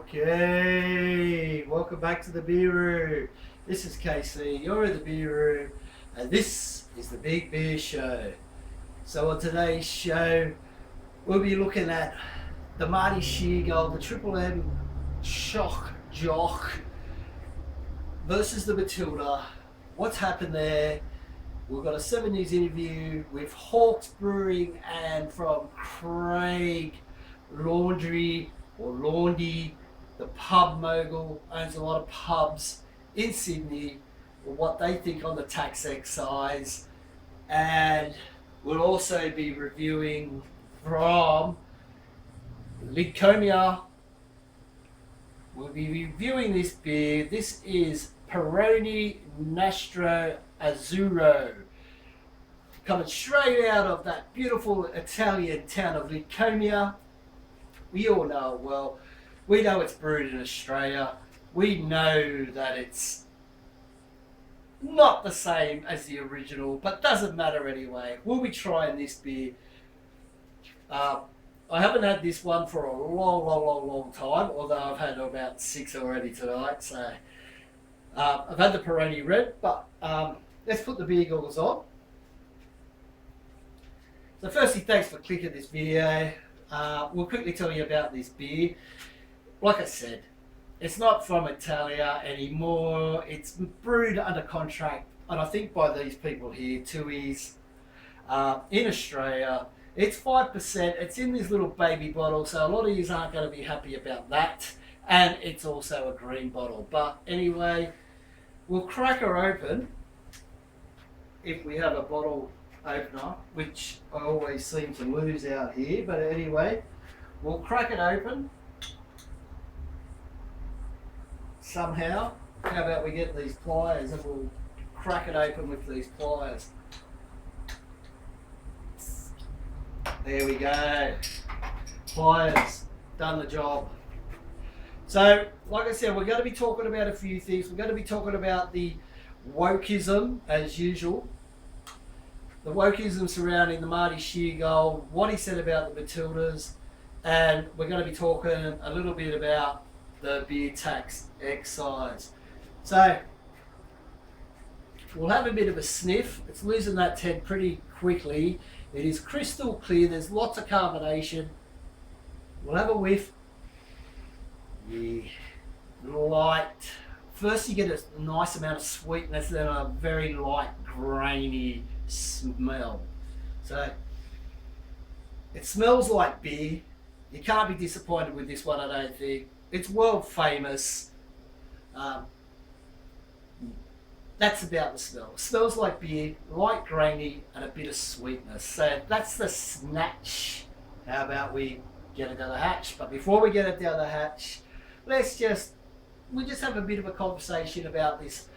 Okay, welcome back to the beer room. This is KC, you're in the beer room, and this is the Big Beer Show. So on today's show, we'll be looking at the Marty Sheargolds, the Triple M Shock Jock versus the Matilda. What's happened there? We've got a 7 News interview with Hawkes Brewery and from Craig Laundy, the pub mogul, owns a lot of pubs in Sydney, or what they think on the tax excise. And we'll also be reviewing from Lycomia. We'll be reviewing this beer. This is Peroni Nastro Azzurro, coming straight out of that beautiful Italian town of Lycomia. We all know it well. We know it's brewed in Australia. We know that it's not the same as the original, but doesn't matter anyway. We'll be trying this beer. I haven't had this one for a long time, although I've had about 6 already tonight. So I've had the Peroni Red, but let's put the beer goggles on. So firstly, thanks for clicking this video. We'll quickly tell you about this beer. Like I said, it's not from Italia anymore. It's brewed under contract, and I think by these people here, Tui's, in Australia. It's 5%. It's in this little baby bottle, so a lot of you aren't going to be happy about that. And it's also a green bottle. But anyway, we'll crack her open if we have a bottle opener, which I always seem to lose out here. But anyway, we'll crack it open somehow. How about we get these pliers and we'll crack it open with these pliers. There we go. Pliers, done the job. So, like I said, we're going to be talking about a few things. We're going to be talking about the wokeism, as usual. The wokeism surrounding the Marty Sheargolds, what he said about the Matildas, and we're going to be talking a little bit about the beer tax excise. So, we'll have a bit of a sniff. It's losing that 10 pretty quickly. It is crystal clear. There's lots of carbonation. We'll have a whiff. Yeah, light. First you get a nice amount of sweetness, then a very light, grainy smell. So it smells like beer. You can't be disappointed with this one, I don't think. It's world famous. That's about the smell. It smells like beer, light, grainy, and a bit of sweetness. So that's the snatch. How about we get it down the hatch? But before we get it down the hatch, we'll just have a bit of a conversation about this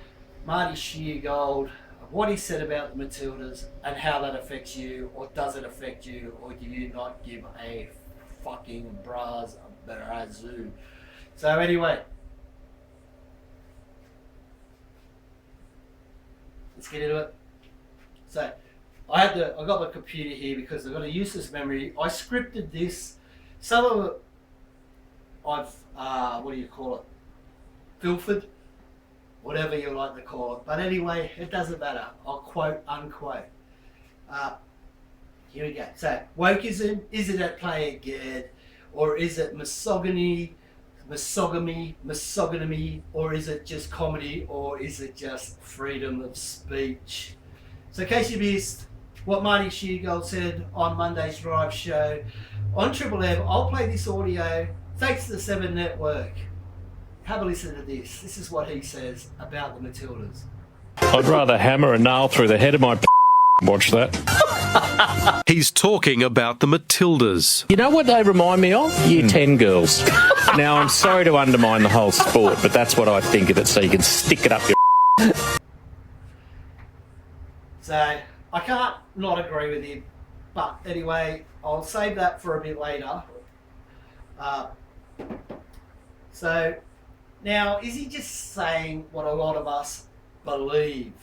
Marty Sheargold, what he said about the Matildas, and how that affects you, or does it affect you, or do you not give a fucking brazoo? So anyway, let's get into it. So I got my computer here because I've got a useless memory. I scripted this. Some of it I've what do you call it? Filtered, whatever you like to call it. But anyway, it doesn't matter. I'll quote unquote. Here we go. So wokeism, is it at play again, or is it misogyny, or is it just comedy, or is it just freedom of speech? So in case you missed what Marty Sheargolds said on Monday's Drive show on Triple M, I'll play this audio thanks to the 7 Network. Have a listen to this. This is what he says about the Matildas. I'd rather hammer a nail through the head of my watch that. He's talking about the Matildas. You know what they remind me of? Year 10 girls. Now, I'm sorry to undermine the whole sport, but that's what I think of it, so you can stick it up your... So, I can't not agree with him. But anyway, I'll save that for a bit later. So, now, is he just saying what a lot of us believe?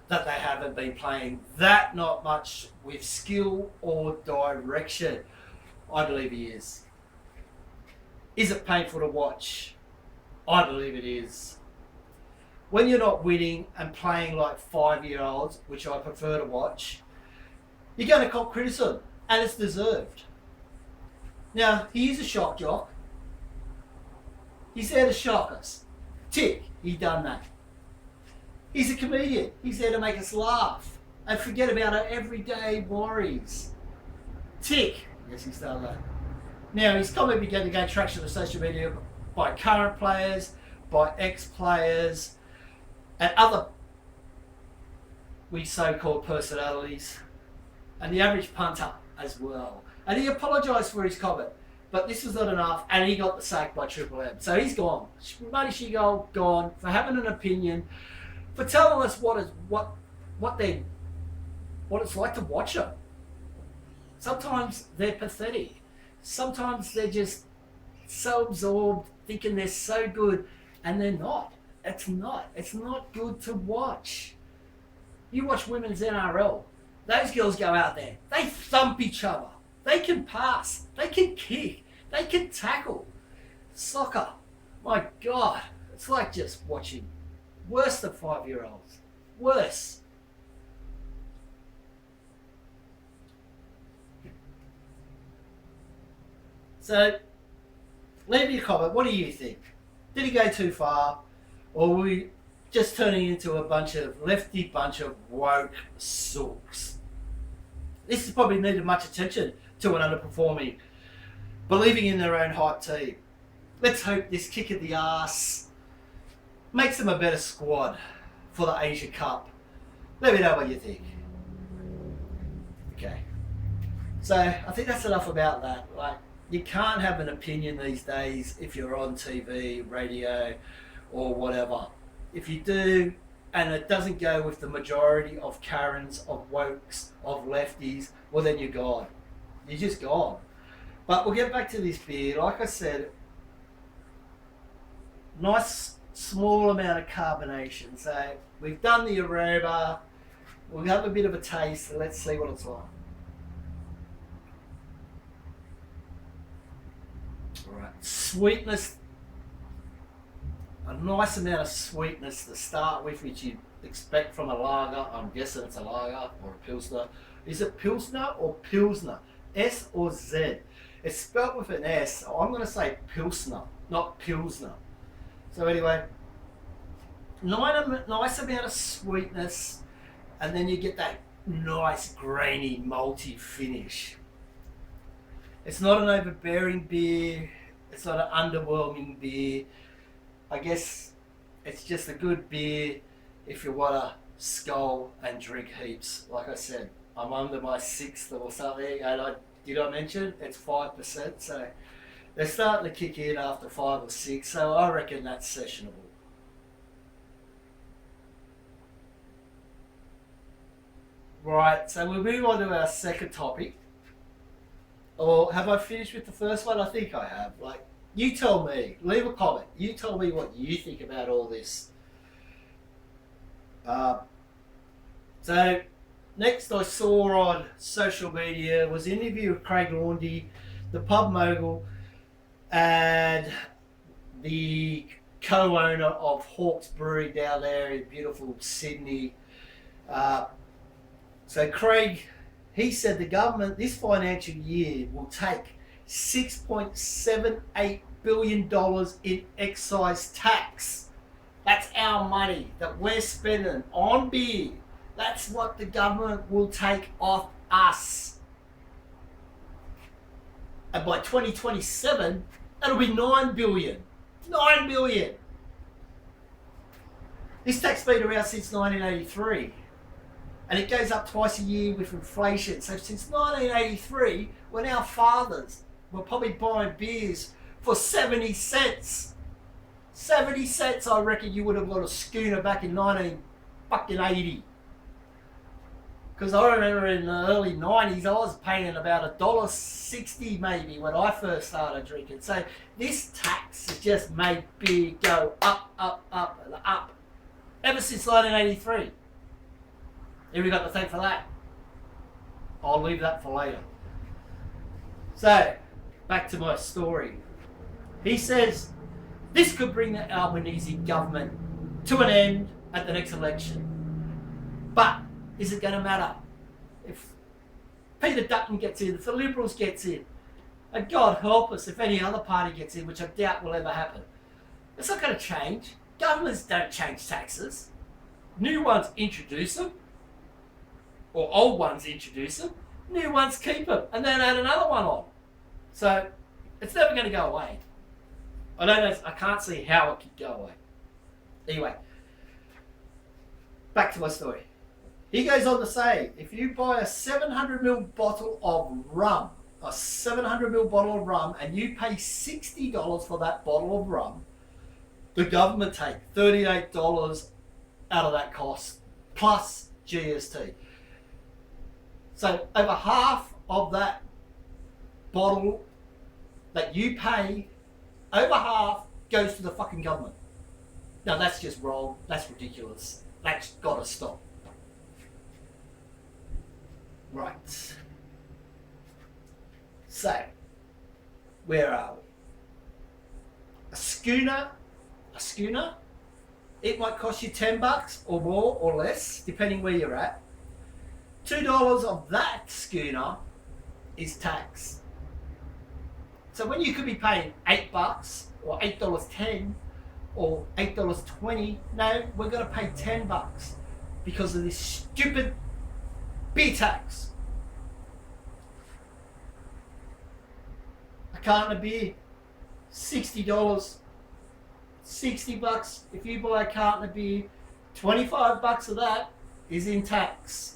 That they haven't been playing that not much with skill or direction? I believe he is. Is it painful to watch? I believe it is. When you're not winning and playing like 5-year-olds, which I prefer to watch, you're going to cop criticism, and it's deserved. Now, he is a shock jock. He's there to shock us. Tick, he done that. He's a comedian. He's there to make us laugh and forget about our everyday worries. Tick, yes, he's done that. Now, his comment began to gain traction on social media by current players, by ex-players, and other we so-called personalities, and the average punter as well. And he apologised for his comment, but this was not enough, and he got the sack by Triple M. So he's gone. Marty Sheargolds gone for having an opinion, for telling us what it's like to watch them. Sometimes they're pathetic. Sometimes they're just so absorbed, thinking they're so good, and they're not. It's not. It's not good to watch. You watch women's NRL. Those girls go out there. They thump each other. They can pass. They can kick. They can tackle. Soccer. My God. It's like just watching. Worse than 5-year-olds. Worse. So, leave your comment. What do you think? Did he go too far? Or were we just turning into a bunch of woke sooks? This has probably needed much attention to an underperforming, believing in their own hype team. Let's hope this kick in the arse makes them a better squad for the Asia Cup. Let me know what you think. Okay. So I think that's enough about that. Like, you can't have an opinion these days if you're on TV, radio, or whatever. If you do, and it doesn't go with the majority of Karens, of wokes, of lefties, well then you're gone. You're just gone. But we'll get back to this beer. Like I said, nice small amount of carbonation. So we've done the aroma. We'll have a bit of a taste and let's see what it's like. Alright, sweetness. A nice amount of sweetness to start with, which you'd expect from a lager. I'm guessing it's a lager or a pilsner. Is it pilsner or pilsner? S or Z? It's spelt with an S. So I'm going to say pilsner, not pilsner. So anyway, nice amount of sweetness, and then you get that nice grainy malty finish. It's not an overbearing beer. It's not an underwhelming beer. I guess it's just a good beer if you want to skull and drink heaps. Like I said, I'm under my 6th or something, and did I mention it's 5%? So they're starting to kick in after 5 or 6. So I reckon that's sessionable. Right, so we'll move on to our second topic. Or have I finished with the first one? I think I have. Like, you tell me. Leave a comment. You tell me what you think about all this. So, next I saw on social media was an interview with Craig Laundy, the pub mogul, and the co-owner of Hawkes Brewery down there in beautiful Sydney. So Craig, he said the government this financial year will take $6.78 billion in excise tax. That's our money that we're spending on beer. That's what the government will take off us. And by 2027, that'll be $9 billion. $9 billion. This tax's been around since 1983. And it goes up twice a year with inflation. So since 1983, when our fathers were probably buying beers for 70 cents. 70 cents, I reckon you would have got a schooner back in 1980. Because I remember in the early 90s, I was paying about $1.60 maybe when I first started drinking. So this tax has just made beer go up, up, up, and up. Ever since 1983. Who we got to thank for that? I'll leave that for later. So, back to my story. He says this could bring the Albanese government to an end at the next election. But is it going to matter? If Peter Dutton gets in, if the Liberals gets in, and God help us if any other party gets in, which I doubt will ever happen, it's not going to change. Governments don't change taxes. New ones introduce them, or old ones introduce them. New ones keep them, and then add another one on. So it's never going to go away. I don't know. I can't see how it could go away. Anyway, back to my story. He goes on to say, if you buy a 700ml bottle of rum, a 700ml bottle of rum, and you pay $60 for that bottle of rum, the government take $38 out of that cost, plus GST. So over half of that bottle that you pay, over half goes to the fucking government. Now that's just wrong. That's ridiculous. That's got to stop. Right. So, where are we? A schooner, it might cost you $10 or more or less, depending where you're at. $2 of that schooner is tax. So when you could be paying $8 or $8.10 or $8.20, no, we're going to pay $10 because of this stupid beer tax. A carton of beer, $60. $60 if you buy a carton of beer, $25 of that is in tax.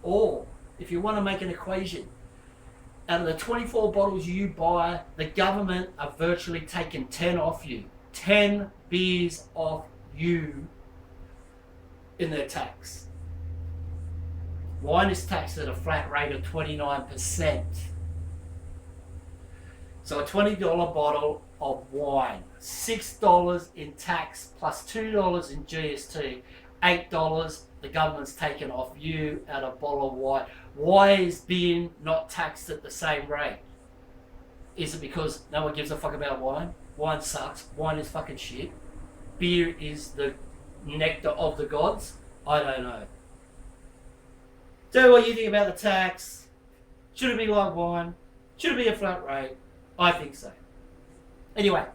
Or if you want to make an equation, out of the 24 bottles you buy, the government are virtually taking 10 off you. 10 beers off you in their tax. Wine is taxed at a flat rate of 29%. So a $20 bottle of wine, $6 in tax plus $2 in GST, $8 the government's taken off you at a bottle of wine. Why is beer not taxed at the same rate? Is it because no one gives a fuck about wine? Wine sucks. Wine is fucking shit. Beer is the nectar of the gods? I don't know. So what do you think about the tax? Should it be like wine? Should it be a flat rate? I think so. Anyway,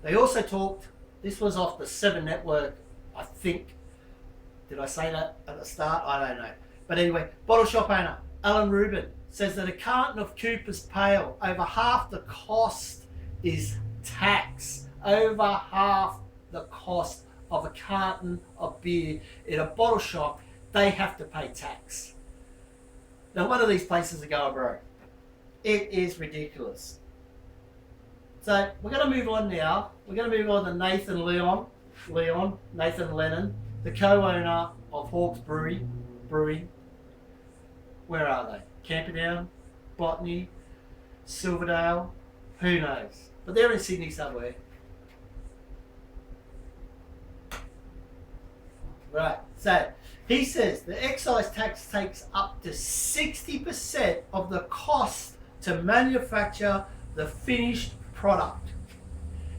they also talked, this was off the 7 Network, I think. Did I say that at the start? I don't know. But anyway, bottle shop owner Alan Rubin says that a carton of Cooper's Pale, over half the cost is tax. Over half the cost of a carton of beer in a bottle shop, they have to pay tax. Now, one of these places are going broke. It is ridiculous. So we're going to move on now. We're going to move on to Nathan Lennon, the co-owner of Hawkes Brewery. Where are they? Camperdown, Botany, Silverdale, who knows? But they're in Sydney somewhere. Right, so he says the excise tax takes up to 60% of the cost to manufacture the finished product.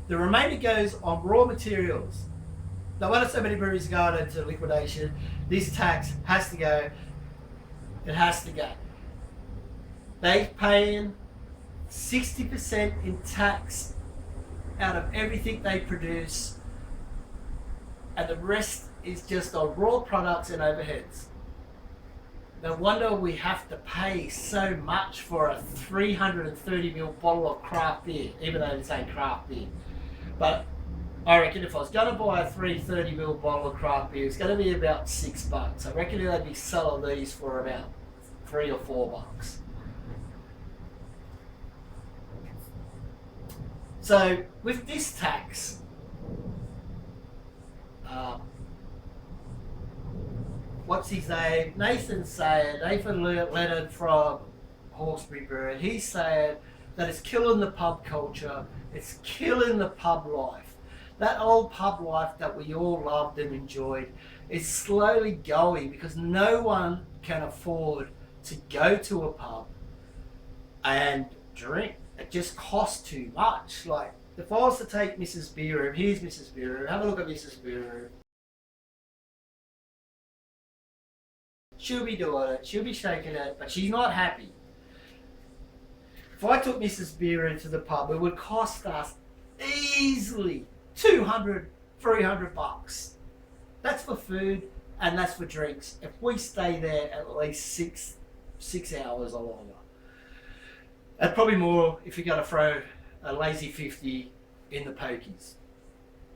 The remainder goes on raw materials. Now, when so many breweries go into liquidation, this tax has to go. It has to go. They're paying 60% in tax out of everything they produce, and the rest is just on raw products and overheads. No wonder we have to pay so much for a 330ml bottle of craft beer, even though it's ain't craft beer. But I reckon if I was going to buy a 330ml bottle of craft beer, it's going to be about $6. I reckon they'd be selling these for about $3 or $4. So with this tax, what's his name? Nathan Lennon from Hawkes Brewery. He's saying that it's killing the pub culture. It's killing the pub life. That old pub life that we all loved and enjoyed is slowly going because no one can afford to go to a pub and drink. it just costs too much. Like, if I was to take Mrs. Beer Room, here's Mrs. Beer Room, have a look at Mrs. Beer Room. She'll be doing it, she'll be shaking it, but she's not happy. If I took Mrs. Beer into the pub, it would cost us easily $200, $300. That's for food and that's for drinks. If we stay there at least six hours or longer. And probably more if you're going to throw a lazy 50 in the pokies.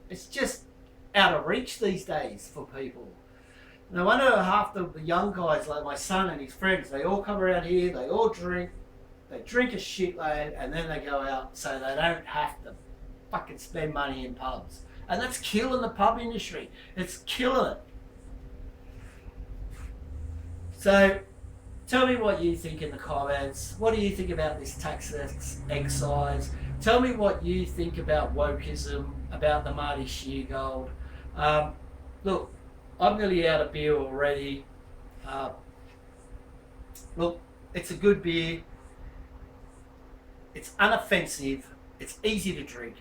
It's just out of reach these days for people. No wonder half the young guys, like my son and his friends, they all come around here, they all drink, they drink a shitload, and then they go out so they don't have to fucking spend money in pubs. And that's killing the pub industry. It's killing it. So, tell me what you think in the comments. What do you think about this tax excise? Tell me what you think about wokeism, about the Marty Sheargold. Look, I'm nearly out of beer already. Look, it's a good beer. It's unoffensive. It's easy to drink.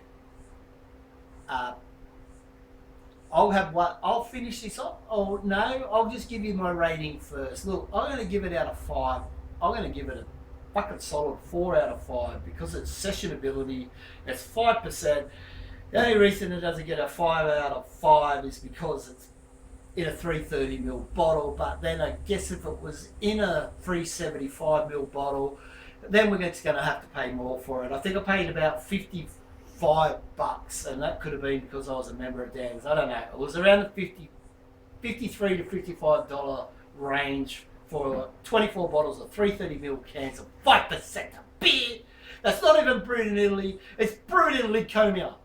I'll finish this off. Oh no, I'll just give you my rating first. Look, I'm going to give it out of 5. I'm going to give it a fucking solid 4 out of 5 because it's sessionability. It's 5%. The only reason it doesn't get a 5 out of 5 is because it's in a 330ml bottle, but then I guess if it was in a 375ml bottle, then we're just going to have to pay more for it. I think I paid about $55, and that could have been because I was a member of Dan's. I don't know. It was around the $53 to $55 range for 24 bottles of 330ml cans of 5% of beer. That's not even brewed in Italy. It's brewed in Lycomia.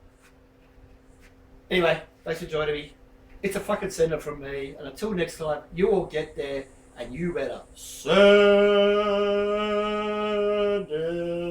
Anyway, thanks for joining me. It's a fucking sender from me, and until next time, you all get there, and you better send it.